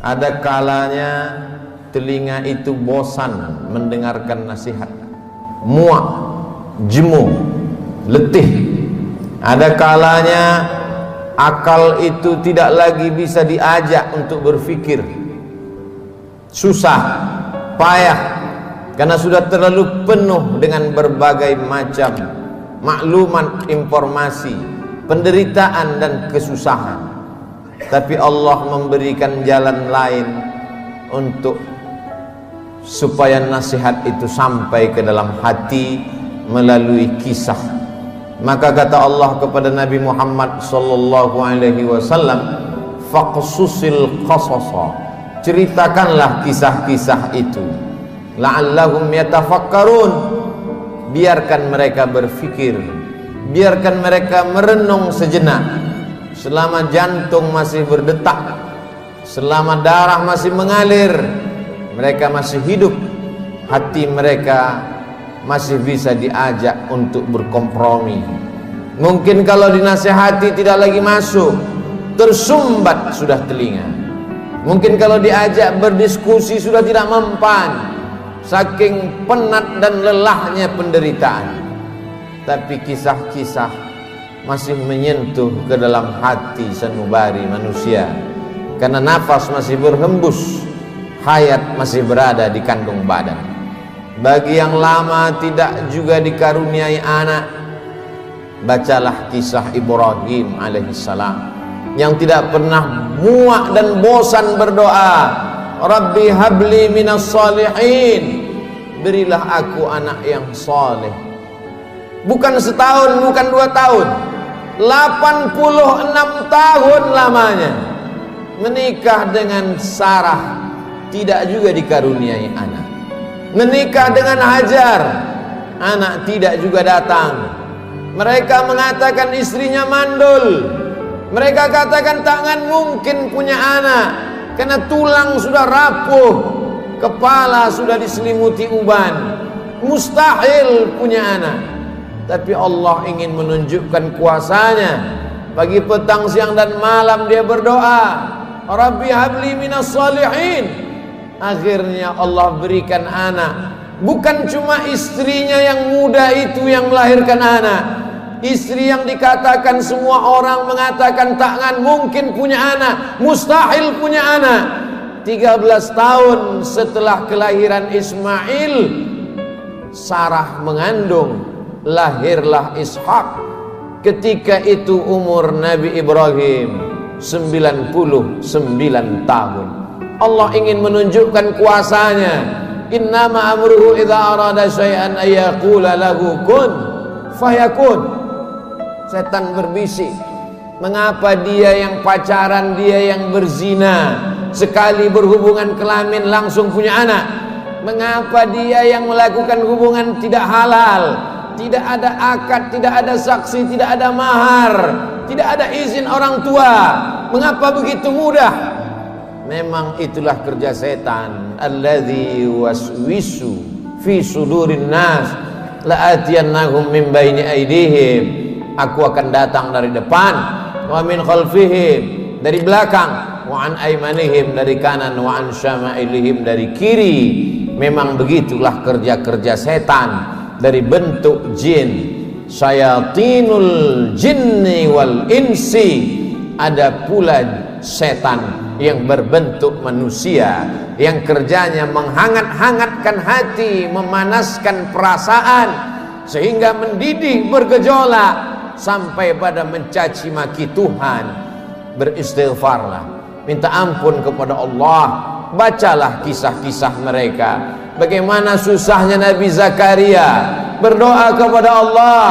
Ada kalanya telinga itu bosan mendengarkan nasihat, muak, jemu, letih. Ada kalanya akal itu tidak lagi bisa diajak untuk berpikir, susah, payah, karena sudah terlalu penuh dengan berbagai macam maklumat, informasi, penderitaan dan kesusahan. Tapi Allah memberikan jalan lain untuk supaya nasihat itu sampai ke dalam hati melalui kisah. Maka kata Allah kepada Nabi Muhammad sallallahu alaihi wasallam, faqsusil qasasa, ceritakanlah kisah-kisah itu, la'allahum yatafakkarun, biarkan mereka berfikir, biarkan mereka merenung sejenak. Selama jantung masih berdetak, selama darah masih mengalir, mereka masih hidup, hati mereka masih bisa diajak untuk berkompromi. Mungkin kalau dinasihati tidak lagi masuk, tersumbat sudah telinga. Mungkin kalau diajak berdiskusi sudah tidak mempan, saking penat dan lelahnya penderitaan. Tapi kisah-kisah masih menyentuh ke dalam hati sanubari manusia, karena nafas masih berhembus, hayat masih berada di kandung badan. Bagi yang lama tidak juga dikaruniai anak, bacalah kisah Ibrahim alaihissalam yang tidak pernah muak dan bosan berdoa, Rabbi habli minas salihin, berilah aku anak yang saleh. Bukan setahun, bukan 2 tahun, 86 tahun lamanya menikah dengan Sarah, tidak juga dikaruniai anak. Menikah dengan Hajar, anak tidak juga datang. Mereka mengatakan istrinya mandul, mereka katakan tangan mungkin punya anak, karena tulang sudah rapuh, kepala sudah diselimuti uban, mustahil punya anak. Tapi Allah ingin menunjukkan kuasanya. Pagi, petang, siang dan malam dia berdoa, Rabbi habli minas salihin. Akhirnya Allah berikan anak. Bukan cuma istrinya yang muda itu yang melahirkan anak, istri yang dikatakan semua orang mengatakan takkan mungkin punya anak, mustahil punya anak. 13 tahun setelah kelahiran Ismail, Sarah mengandung, lahirlah Ishak. Ketika itu umur Nabi Ibrahim 99 tahun. Allah ingin menunjukkan kuasanya. Innama amruhu idza arada syai'an ayyaqula lahu kun fayakun. Setan berbisik, mengapa dia yang pacaran, dia yang berzina, sekali berhubungan kelamin langsung punya anak? Mengapa dia yang melakukan hubungan tidak halal, tidak ada akad, tidak ada saksi, tidak ada mahar, tidak ada izin orang tua, mengapa begitu mudah? Memang itulah kerja setan. Alladzi waswisu fi sudurin nas la'atiyannahum min baini aydihim. Aku akan datang dari depan, wa min khalfihim, dari belakang, wa an aymanihim, dari kanan, wa an syama'ilihim, dari kiri. Memang begitulah kerja-kerja setan dari bentuk jin. Syayatinul jinni wal insi. Ada pula setan yang berbentuk manusia, yang kerjanya menghangat-hangatkan hati, memanaskan perasaan, sehingga mendidih bergejolak sampai pada mencaci maki Tuhan. Beristighfarlah, minta ampun kepada Allah. Bacalah kisah-kisah mereka, bagaimana susahnya Nabi Zakaria berdoa kepada Allah,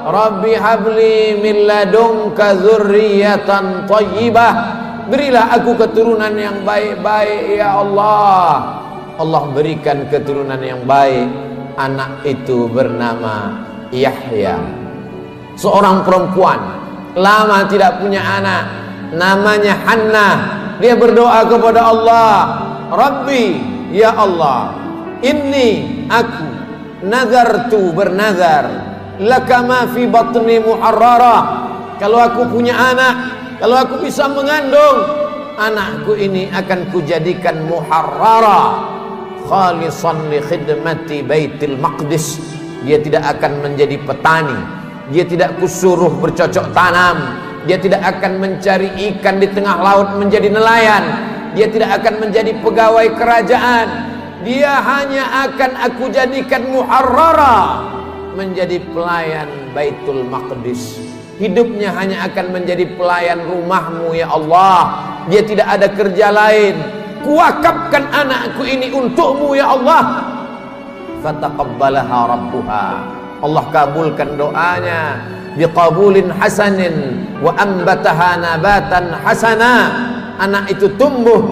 Rabbi habli min ladunka dzurriyyatan thayyibah, berilah aku keturunan yang baik-baik ya Allah. Allah berikan keturunan yang baik. Anak itu bernama Yahya, seorang perempuan lama tidak punya anak, namanya Hannah. Dia berdoa kepada Allah, Rabbi ya Allah, inni aku nazartu, bernazar, laka ma fi batni muharrara, kalau aku punya anak, kalau aku bisa mengandung, anakku ini akan kujadikan muharrara khalisan li khidmati Baitul Maqdis. Dia tidak akan menjadi petani, dia tidak kusuruh bercocok tanam, dia tidak akan mencari ikan di tengah laut menjadi nelayan, dia tidak akan menjadi pegawai kerajaan. Dia hanya akan aku jadikan muharrara, menjadi pelayan Baitul Maqdis. Hidupnya hanya akan menjadi pelayan rumahmu ya Allah. Dia tidak ada kerja lain. Kuwakafkan anakku ini untukmu ya Allah. Fataqabbalaha rabbuha. Allah kabulkan doanya biqabulin hasanin wa ambataha nabatan hasana. Anak itu tumbuh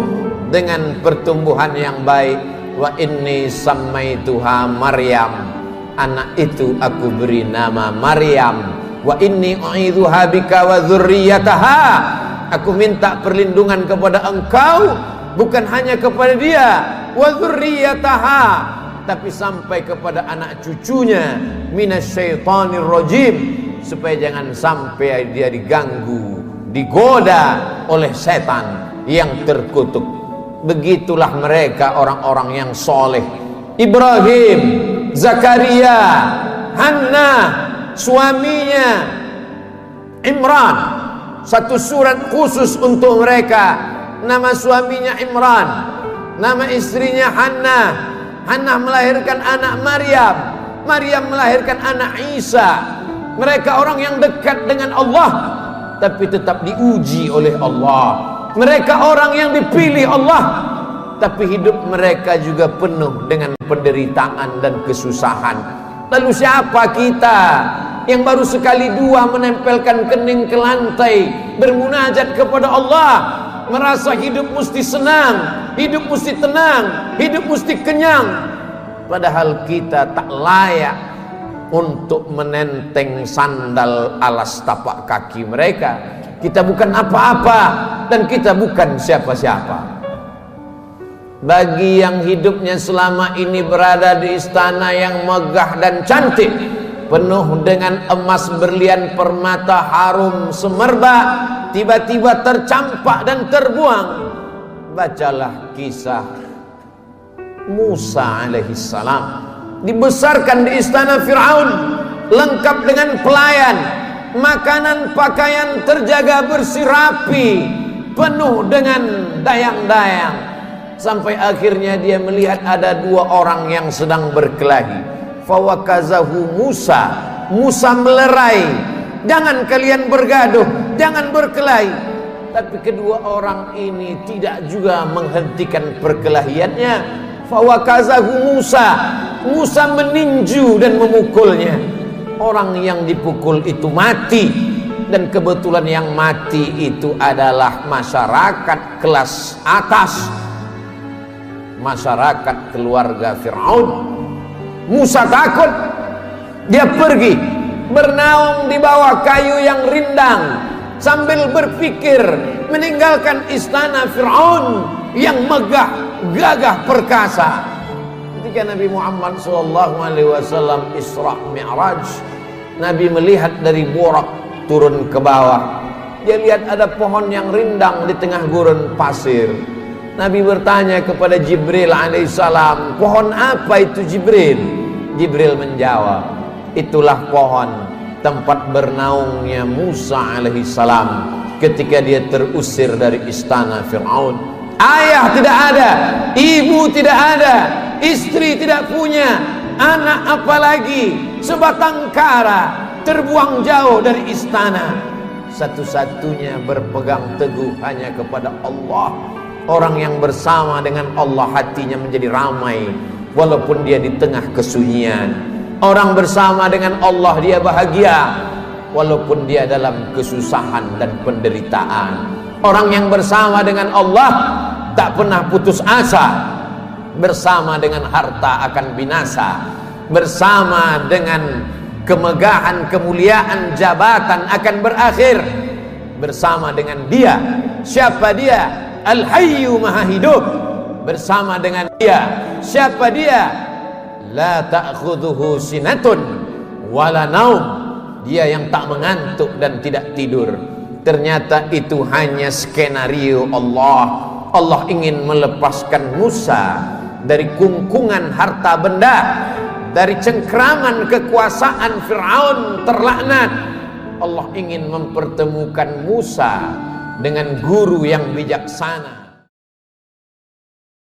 dengan pertumbuhan yang baik. Wa inni sammaituha Maryam. Anak itu aku beri nama Maryam. Wa inni u'idzuha bika wa dzurriyyataha. Aku minta perlindungan kepada engkau, bukan hanya kepada dia, wa dzurriyyataha, tapi sampai kepada anak cucunya, minasyaitonir rajim, supaya jangan sampai dia diganggu, digoda oleh setan yang terkutuk. Begitulah mereka orang-orang yang soleh. Ibrahim, Zakaria, Hannah, suaminya Imran, satu surat khusus untuk mereka. Nama suaminya Imran, nama istrinya Hannah. Hannah melahirkan anak Maryam, Maryam melahirkan anak Isa. Mereka orang yang dekat dengan Allah, tapi tetap diuji oleh Allah. Mereka orang yang dipilih Allah, tapi hidup mereka juga penuh dengan penderitaan dan kesusahan. Lalu siapa kita yang baru sekali dua menempelkan kening ke lantai, bermunajat kepada Allah, merasa hidup mesti senang, hidup mesti tenang, hidup mesti kenyang, padahal kita tak layak untuk menenteng sandal alas tapak kaki mereka. Kita bukan apa-apa dan kita bukan siapa-siapa. Bagi yang hidupnya selama ini berada di istana yang megah dan cantik, penuh dengan emas, berlian, permata, harum, semerbak, tiba-tiba tercampak dan terbuang, bacalah kisah Musa alaihissalam. Dibesarkan di istana Fir'aun, lengkap dengan pelayan, makanan pakaian terjaga bersih rapi, penuh dengan dayang-dayang. Sampai akhirnya dia melihat ada dua orang yang sedang berkelahi. Fawakazahu Musa. Musa melerai, jangan kalian bergaduh, jangan berkelahi. Tapi kedua orang ini tidak juga menghentikan perkelahiannya. Fawakazahu Musa. Musa meninju dan memukulnya. Orang yang dipukul itu mati. Dan kebetulan yang mati itu adalah masyarakat kelas atas, masyarakat keluarga Fir'aun. Musa takut, dia pergi bernaung di bawah kayu yang rindang sambil berpikir meninggalkan istana Fir'aun yang megah, gagah, perkasa. Ketika Nabi Muhammad SAW Isra Mi'raj, Nabi melihat dari Burak turun ke bawah. Dia lihat ada pohon yang rindang di tengah gurun pasir. Nabi bertanya kepada Jibril alaihissalam, pohon apa itu Jibril? Jibril menjawab, itulah pohon tempat bernaungnya Musa alaihissalam ketika dia terusir dari istana Fir'aun. Ayah tidak ada, ibu tidak ada, istri tidak punya, anak apalagi, sebatang kara, terbuang jauh dari istana. Satu-satunya berpegang teguh hanya kepada Allah. Orang yang bersama dengan Allah hatinya menjadi ramai walaupun dia di tengah kesunyian. Orang bersama dengan Allah dia bahagia walaupun dia dalam kesusahan dan penderitaan. Orang yang bersama dengan Allah tak pernah putus asa. Bersama dengan harta akan binasa, bersama dengan kemegahan, kemuliaan, jabatan akan berakhir. Bersama dengan dia, siapa dia? Al-Hayyu Maha Hidup. Bersama dengan dia, siapa dia? La ta'khudhuhu sinatun wala naum. Dia yang tak mengantuk dan tidak tidur. ternyata itu hanya skenario Allah. Allah ingin melepaskan Musa dari kungkungan harta benda, dari cengkraman kekuasaan Fir'aun terlaknat. Allah ingin mempertemukan Musa dengan guru yang bijaksana.